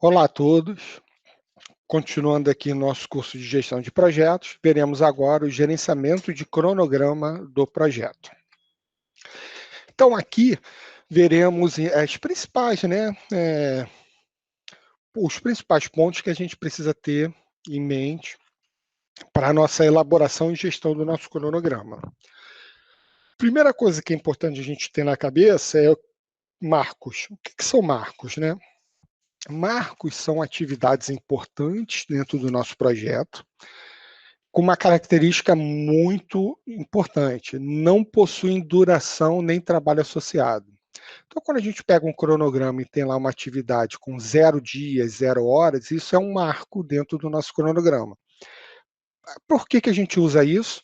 Olá a todos. Continuando aqui nosso curso de gestão de projetos, veremos agora o gerenciamento de cronograma do projeto. Então, aqui veremos as principais, os principais pontos que a gente precisa ter em mente para a nossa elaboração e gestão do nosso cronograma. Primeira coisa que é importante a gente ter na cabeça é marcos. O que são marcos, né? Marcos são atividades importantes dentro do nosso projeto, com uma característica muito importante: não possuem duração nem trabalho associado. Então, quando a gente pega um cronograma e tem lá uma atividade com 0 dias, 0 horas, isso é um marco dentro do nosso cronograma. Por que a gente usa isso?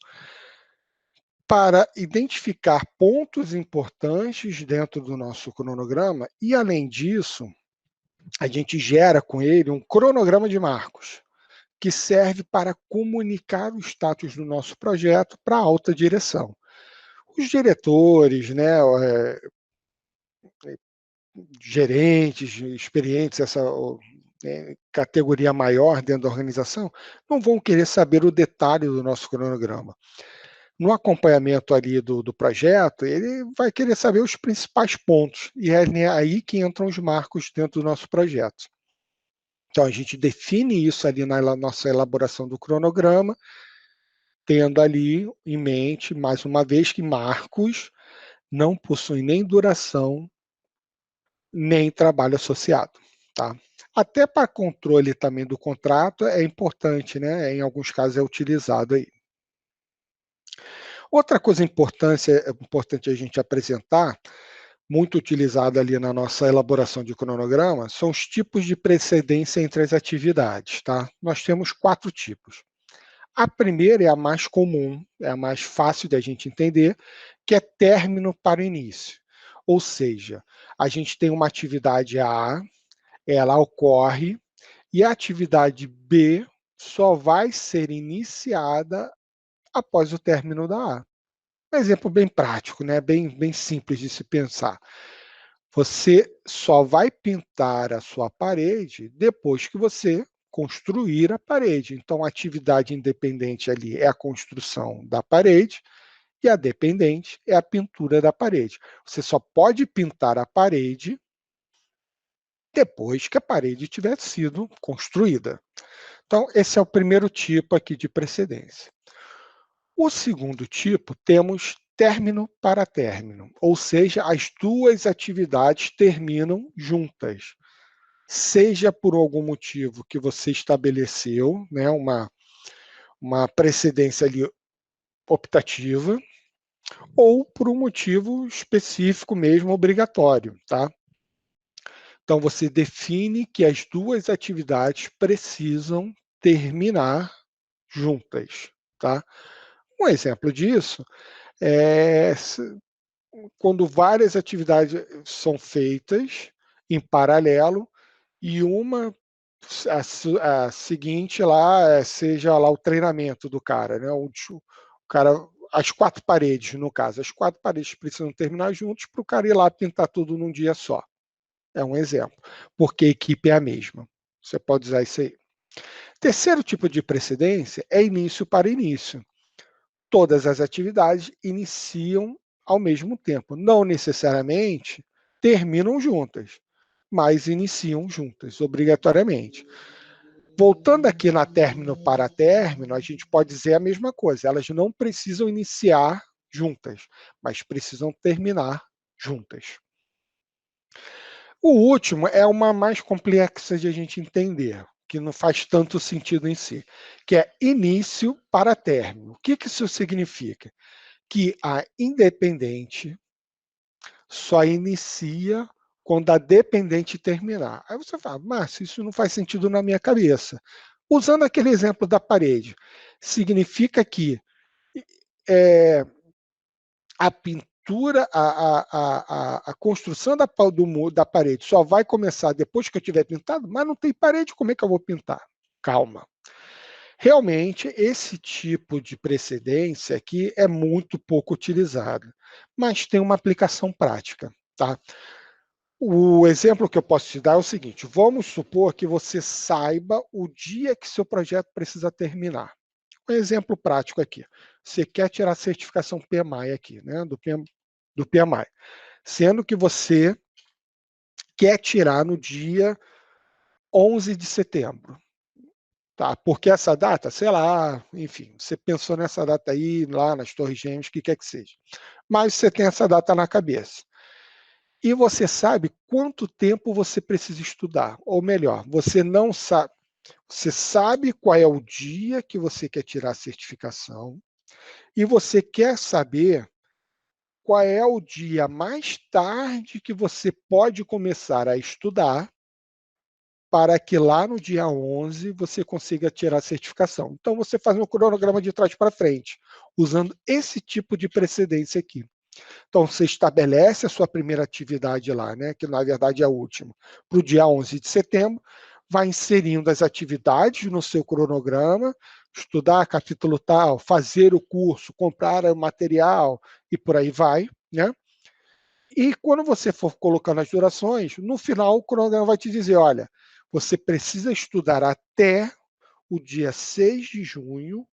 Para identificar pontos importantes dentro do nosso cronograma e, além disso, a gente gera com ele um cronograma de marcos, que serve para comunicar o status do nosso projeto para a alta direção. Os diretores, gerentes, experientes, essa categoria maior dentro da organização, não vão querer saber o detalhe do nosso cronograma. No acompanhamento ali do projeto, ele vai querer saber os principais pontos, e é aí que entram os marcos dentro do nosso projeto. Então, a gente define isso ali na nossa elaboração do cronograma, tendo ali em mente, mais uma vez, que marcos não possuem nem duração, nem trabalho associado. Tá? Até para controle também do contrato é importante, né? Em alguns casos é utilizado aí. Outra coisa importante a gente apresentar, muito utilizada ali na nossa elaboração de cronograma, são os tipos de precedência entre as atividades. Tá? Nós temos 4 tipos. A primeira é a mais comum, é a mais fácil de a gente entender, que é término para início. Ou seja, a gente tem uma atividade A, ela ocorre, e a atividade B só vai ser iniciada após o término da A. Um exemplo bem prático, né? bem simples de se pensar. Você só vai pintar a sua parede depois que você construir a parede. Então, a atividade independente ali é a construção da parede e a dependente é a pintura da parede. Você só pode pintar a parede depois que a parede tiver sido construída. Então, esse é o primeiro tipo aqui de precedência. O segundo tipo, temos término para término, ou seja, as duas atividades terminam juntas. Seja por algum motivo que você estabeleceu, né, uma precedência ali optativa, ou por um motivo específico mesmo, obrigatório. Tá? Então, você define que as duas atividades precisam terminar juntas. Tá? Um exemplo disso é quando várias atividades são feitas em paralelo e uma a seguinte lá seja lá o treinamento do cara, né? O cara, as 4 paredes, no caso, as 4 paredes precisam terminar juntos para o cara ir lá pintar tudo num dia só. É um exemplo, porque a equipe é a mesma. Você pode usar isso aí. Terceiro tipo de precedência é início para início. Todas as atividades iniciam ao mesmo tempo. Não necessariamente terminam juntas, mas iniciam juntas, obrigatoriamente. Voltando aqui na término para término, a gente pode dizer a mesma coisa. Elas não precisam iniciar juntas, mas precisam terminar juntas. O último é uma mais complexa de a gente entender, que não faz tanto sentido em si, que é início para término. O que isso significa? Que a independente só inicia quando a dependente terminar. Aí você fala, Márcio, isso não faz sentido na minha cabeça. Usando aquele exemplo da parede, significa que a pintura, a construção da parede só vai começar depois que eu tiver pintado, mas não tem parede, como é que eu vou pintar? Calma. Realmente, esse tipo de precedência aqui é muito pouco utilizado, mas tem uma aplicação prática. Tá? O exemplo que eu posso te dar é o seguinte: vamos supor que você saiba o dia que seu projeto precisa terminar. Um exemplo prático aqui. Você quer tirar a certificação PMI aqui, né, do PMI, sendo que você quer tirar no dia 11 de setembro. Tá, porque essa data, sei lá, enfim, você pensou nessa data aí, lá nas Torres Gêmeas, o que quer que seja. Mas você tem essa data na cabeça. E você sabe quanto tempo você precisa estudar. Ou melhor, você não sabe. Você sabe qual é o dia que você quer tirar a certificação e você quer saber qual é o dia mais tarde que você pode começar a estudar para que lá no dia 11 você consiga tirar a certificação. Então, você faz um cronograma de trás para frente, usando esse tipo de precedência aqui. Então, você estabelece a sua primeira atividade lá, né, que na verdade é a última, para o dia 11 de setembro, vai inserindo as atividades no seu cronograma, estudar capítulo tal, fazer o curso, comprar o material e por aí vai, né? E quando você for colocando as durações, no final o cronograma vai te dizer, olha, você precisa estudar até o dia 6 de junho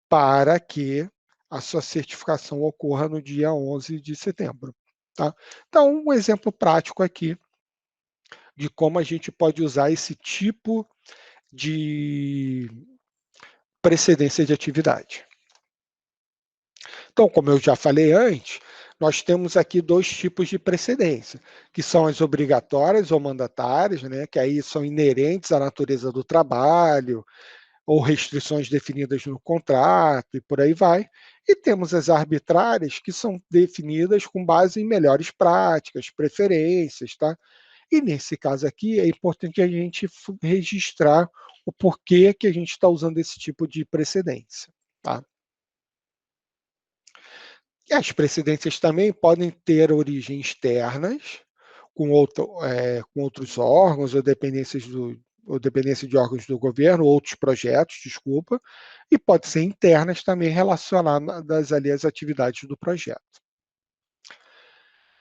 para que a sua certificação ocorra no dia 11 de setembro. Tá? Então, um exemplo prático aqui de como a gente pode usar esse tipo de precedência de atividade. Então, como eu já falei antes, nós temos aqui dois tipos de precedência, que são as obrigatórias ou mandatárias, né, que aí são inerentes à natureza do trabalho, ou restrições definidas no contrato e por aí vai. E temos as arbitrárias, que são definidas com base em melhores práticas, preferências, tá? E nesse caso aqui é importante a gente registrar o porquê que a gente está usando esse tipo de precedência, tá? E as precedências também podem ter origem externas, com outros órgãos ou dependência de órgãos do governo, outros projetos, desculpa, e pode ser internas também relacionadas ali às atividades do projeto.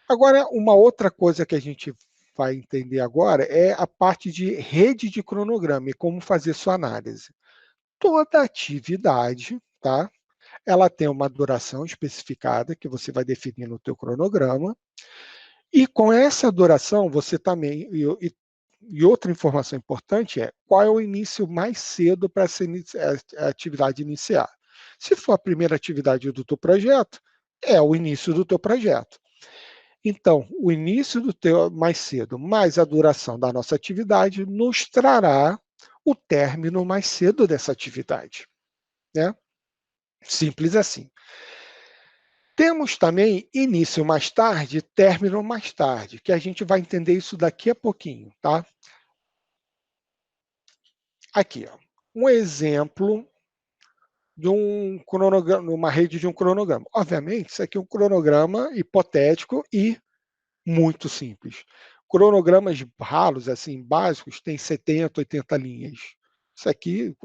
Agora, uma outra coisa que a gente vai entender agora é a parte de rede de cronograma e como fazer sua análise. Toda atividade, tá? Ela tem uma duração especificada que você vai definir no teu cronograma, e com essa duração você também e outra informação importante é qual é o início mais cedo para a atividade iniciar. Se for a primeira atividade do teu projeto, é o início do teu projeto. Então, o início do teu mais cedo, mais a duração da nossa atividade, nos trará o término mais cedo dessa atividade, né? Simples assim. Temos também início mais tarde, término mais tarde, que a gente vai entender isso daqui a pouquinho, tá? Aqui, ó, um exemplo de um cronograma, uma rede de um cronograma. Obviamente, isso aqui é um cronograma hipotético e muito simples. Cronogramas ralos, assim, básicos, tem 70, 80 linhas. Isso aqui,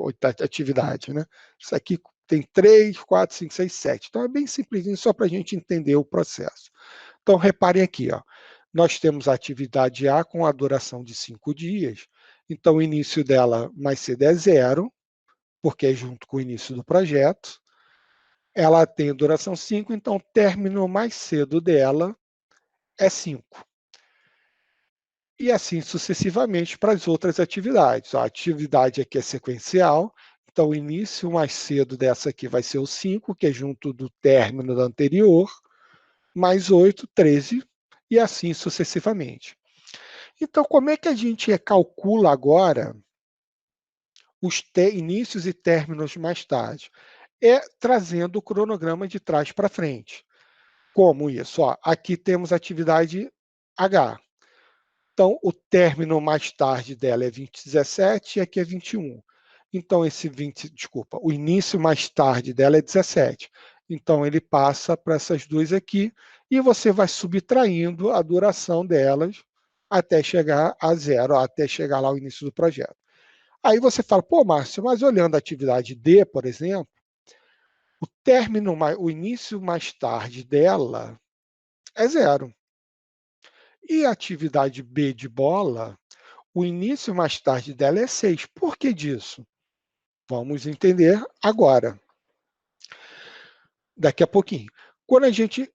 atividade, né? Isso aqui tem 3, 4, 5, 6, 7. Então, é bem simplesinho, só para a gente entender o processo. Então, reparem aqui, ó, nós temos a atividade A com a duração de 5 dias. Então, o início dela mais cedo é 0, porque é junto com o início do projeto. Ela tem duração 5, então o término mais cedo dela é 5. E assim sucessivamente para as outras atividades. A atividade aqui é sequencial, então o início mais cedo dessa aqui vai ser o 5, que é junto do término da anterior, mais 8, 13, e assim sucessivamente. Então, como é que a gente calcula agora os inícios e términos mais tarde? É trazendo o cronograma de trás para frente. Como isso? Ó, aqui temos a atividade H. Então, o término mais tarde dela é 2017 e aqui é 21. Então, o início mais tarde dela é 17. Então, ele passa para essas duas aqui e você vai subtraindo a duração delas até chegar a 0, até chegar lá ao início do projeto. Aí você fala, pô, Márcio, mas olhando a atividade D, por exemplo, o início mais tarde dela é 0. E a atividade B de bola, o início mais tarde dela é 6. Por que disso? Vamos entender agora, daqui a pouquinho. Quando a gente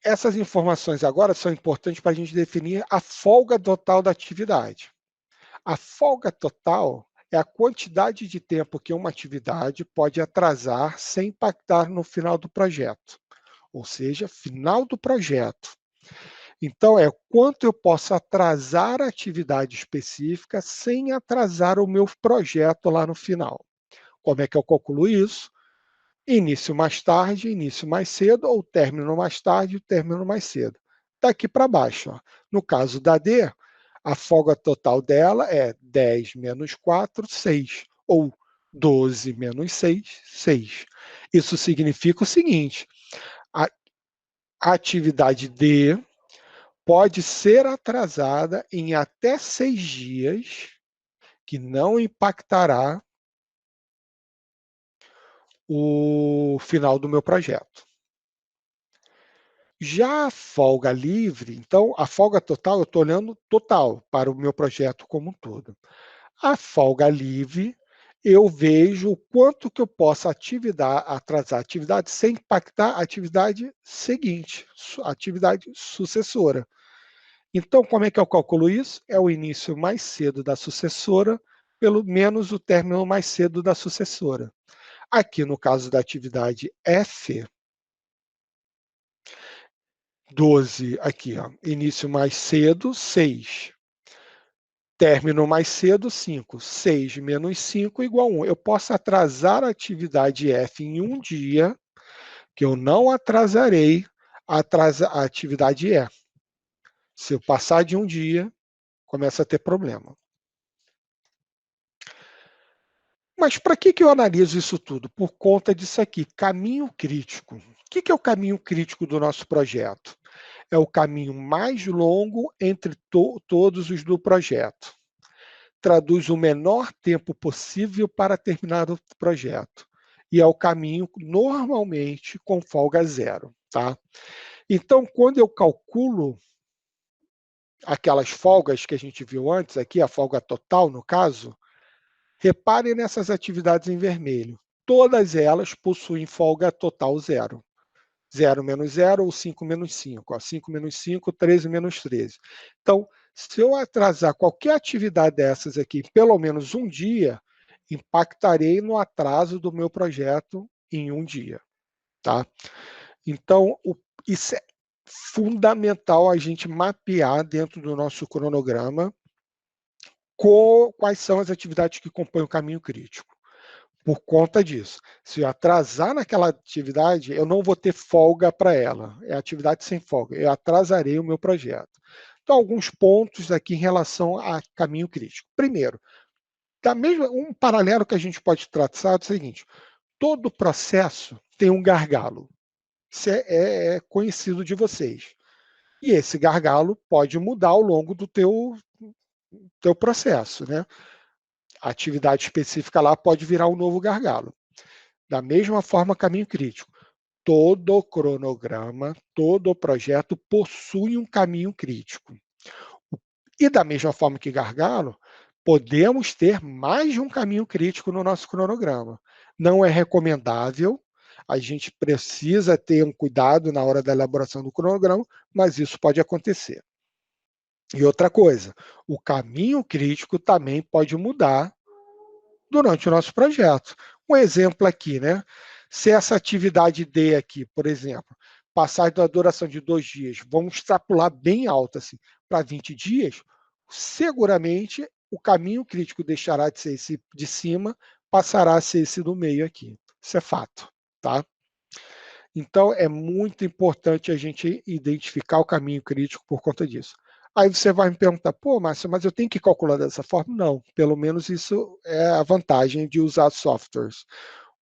Essas informações agora são importantes para a gente definir a folga total da atividade. A folga total é a quantidade de tempo que uma atividade pode atrasar sem impactar no final do projeto, ou seja, final do projeto. Então, é quanto eu posso atrasar a atividade específica sem atrasar o meu projeto lá no final. Como é que eu calculo isso? Início mais tarde, início mais cedo, ou término mais tarde, término mais cedo. Daqui para baixo, ó. No caso da D, a folga total dela é 10 menos 4, 6, ou 12 menos 6, 6. Isso significa o seguinte, a atividade D pode ser atrasada em até 6 dias, que não impactará o final do meu projeto. Já a folga livre, então, a folga total, eu estou olhando total para o meu projeto como um todo. A folga livre, eu vejo o quanto que eu posso atrasar a atividade sem impactar a atividade seguinte, a atividade sucessora. Então, como é que eu calculo isso? É o início mais cedo da sucessora, pelo menos o término mais cedo da sucessora. Aqui, no caso da atividade F, 12 aqui, ó, início mais cedo, 6. Término mais cedo, 5. 6 menos 5 igual a 1. Eu posso atrasar a atividade F em um dia, que eu não atrasarei a atividade E. Se eu passar de um dia, começa a ter problema. Mas para que eu analiso isso tudo? Por conta disso aqui, caminho crítico. O que é o caminho crítico do nosso projeto? É o caminho mais longo entre todos os do projeto. Traduz o menor tempo possível para terminar o projeto. E é o caminho, normalmente, com folga zero. Tá? Então, quando eu calculo aquelas folgas que a gente viu antes, aqui, a folga total, no caso, repare nessas atividades em vermelho. Todas elas possuem folga total zero. 0 menos 0 ou 5 menos 5. Ó, 5 menos 5, 13 menos 13. Então, se eu atrasar qualquer atividade dessas aqui, pelo menos um dia, impactarei no atraso do meu projeto em um dia. Tá? Então, isso é fundamental a gente mapear dentro do nosso cronograma quais são as atividades que compõem o caminho crítico. Por conta disso, se eu atrasar naquela atividade, eu não vou ter folga para ela. É atividade sem folga. Eu atrasarei o meu projeto. Então, alguns pontos aqui em relação a caminho crítico. Primeiro, um paralelo que a gente pode traçar é o seguinte: todo processo tem um gargalo. Isso é conhecido de vocês. E esse gargalo pode mudar ao longo do teu processo, né? A atividade específica lá pode virar um novo gargalo. Da mesma forma, caminho crítico. Todo cronograma, todo projeto possui um caminho crítico. E da mesma forma que gargalo, podemos ter mais de um caminho crítico no nosso cronograma. Não é recomendável, a gente precisa ter um cuidado na hora da elaboração do cronograma, mas isso pode acontecer. E outra coisa, o caminho crítico também pode mudar durante o nosso projeto. Um exemplo aqui, né? Se essa atividade D aqui, por exemplo, passar da duração de 2 dias, vamos extrapolar bem alto assim, para 20 dias, seguramente o caminho crítico deixará de ser esse de cima, passará a ser esse do meio aqui. Isso é fato, tá? Então, é muito importante a gente identificar o caminho crítico por conta disso. Aí você vai me perguntar, pô, Márcio, mas eu tenho que calcular dessa forma? Não, pelo menos isso é a vantagem de usar softwares.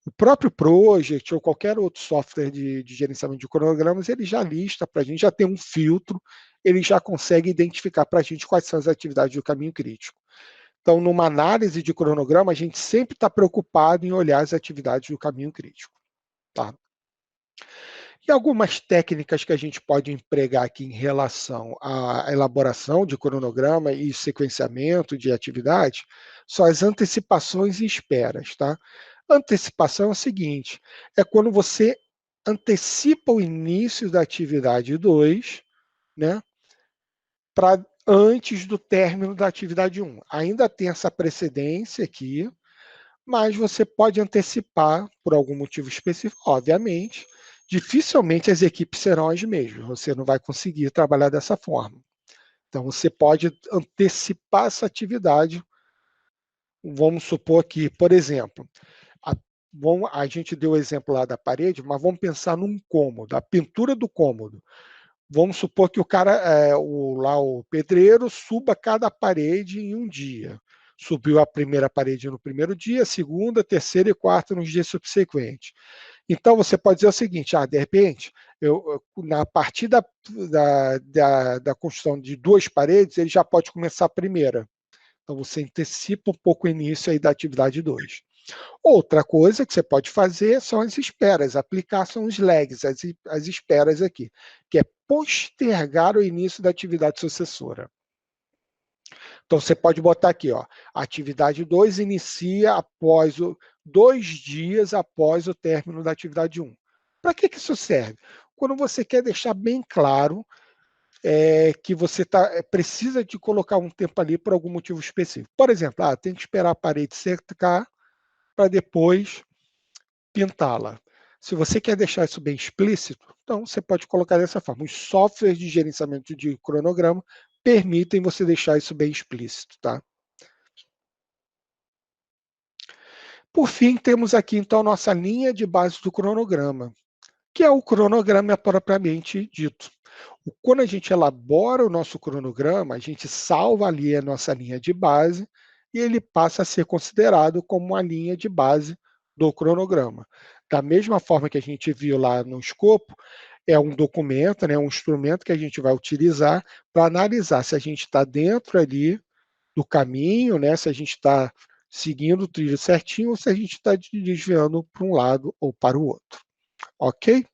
O próprio Project ou qualquer outro software de gerenciamento de cronogramas, ele já lista para a gente, já tem um filtro, ele já consegue identificar para a gente quais são as atividades do caminho crítico. Então, numa análise de cronograma, a gente sempre está preocupado em olhar as atividades do caminho crítico. Tá? E algumas técnicas que a gente pode empregar aqui em relação à elaboração de cronograma e sequenciamento de atividade são as antecipações e esperas, tá? Antecipação é o seguinte, é quando você antecipa o início da atividade 2, né, para antes do término da atividade 1. Ainda tem essa precedência aqui, mas você pode antecipar por algum motivo específico, obviamente. Dificilmente as equipes serão as mesmas, você não vai conseguir trabalhar dessa forma. Então, você pode antecipar essa atividade. Vamos supor que, por exemplo, a gente deu o exemplo lá da parede, mas vamos pensar num cômodo, a pintura do cômodo. Vamos supor que o cara, o pedreiro, suba cada parede em um dia. Subiu a primeira parede no primeiro dia, a segunda, terceira e quarta nos dias subsequentes. Então, você pode dizer o seguinte, de repente, a partir da construção de 2 paredes, ele já pode começar a primeira. Então, você antecipa um pouco o início aí da atividade 2. Outra coisa que você pode fazer são as esperas, aplicar são os lags, as esperas aqui, que é postergar o início da atividade sucessora. Então, você pode botar aqui, ó, a atividade 2 inicia 2 dias após o término da atividade 1. Para que isso serve? Quando você quer deixar bem claro que você precisa de colocar um tempo ali por algum motivo específico. Por exemplo, tem que esperar a parede secar para depois pintá-la. Se você quer deixar isso bem explícito, então você pode colocar dessa forma. Os softwares de gerenciamento de cronograma permitem você deixar isso bem explícito, tá? Por fim, temos aqui então nossa linha de base do cronograma, que é o cronograma propriamente dito. Quando a gente elabora o nosso cronograma, a gente salva ali a nossa linha de base e ele passa a ser considerado como uma linha de base do cronograma. Da mesma forma que a gente viu lá no escopo, é um documento, né, um instrumento que a gente vai utilizar para analisar se a gente está dentro ali do caminho, né, se a gente está seguindo o trilho certinho ou se a gente está desviando para um lado ou para o outro. Ok?